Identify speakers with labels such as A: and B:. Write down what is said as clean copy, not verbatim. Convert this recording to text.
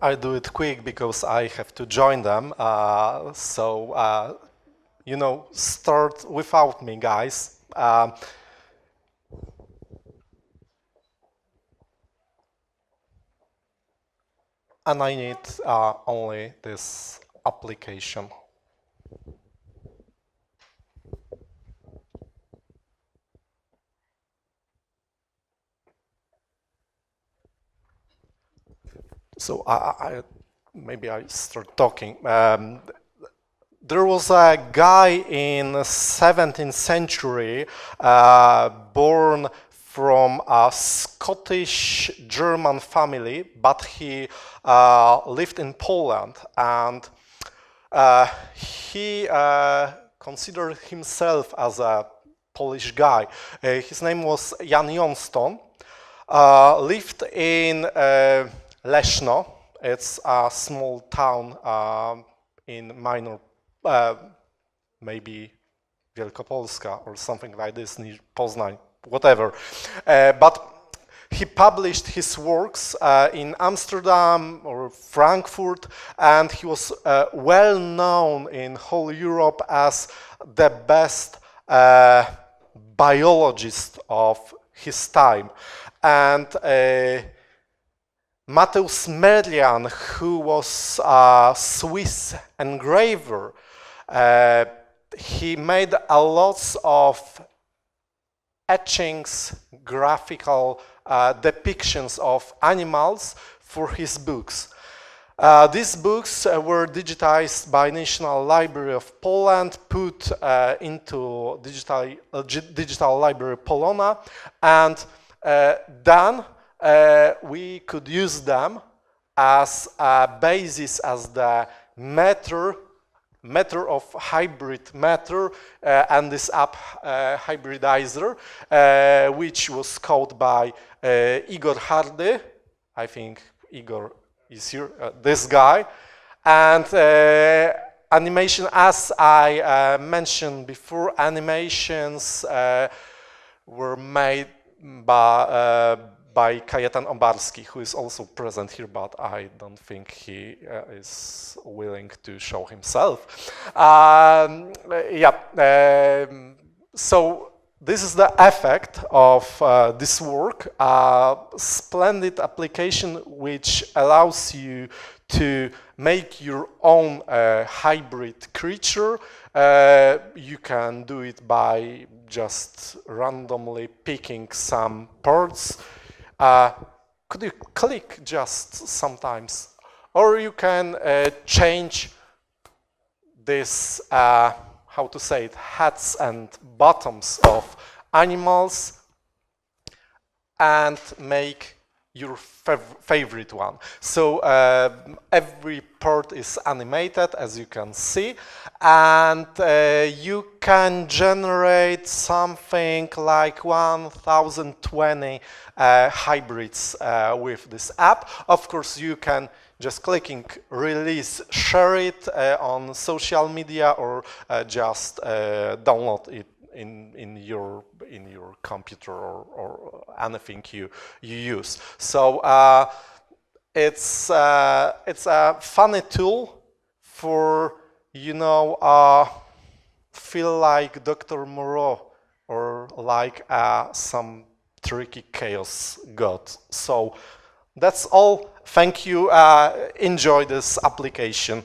A: I do it quick because I have to join them. You know, start without me, guys. And I need only this application. So maybe I start talking. There was a guy in the 17th century born from a Scottish-German family, but he lived in Poland, and he considered himself as a Polish guy. His name was Jan Jonston. Lived in Leszno. It's a small town in minor, maybe Wielkopolska or something like this, near Poznań, whatever. But he published his works in Amsterdam or Frankfurt, and he was well known in whole Europe as the best biologist of his time. And Matthäus Merian, who was a Swiss engraver, he made a lot of etchings, graphical depictions of animals for his books. These books were digitized by National Library of Poland, put into Digital Library Polona, and then we could use them as a basis, as the matter of hybrid matter, and this app Hybridizer, which was coded by Igor Hardy. I think Igor is here, this guy. And animation, as I mentioned before, animations were made by Kajetan Obarski, who is also present here, but I don't think he is willing to show himself. So this is the effect of this work, a splendid application which allows you to make your own hybrid creature. You can do it by just randomly picking some parts. Could you click just sometimes? Or you can change this, how to say it, heads and bottoms of animals and make your favorite one. So every part is animated, as you can see, and you can generate something like 1020 hybrids with this app. Of course, you can just clicking release, share it on social media, or just download it in your computer or anything you use. So it's a funny tool for, you know, feel like Dr. Moreau or like some tricky chaos god. So that's all. Thank you. Enjoy this application.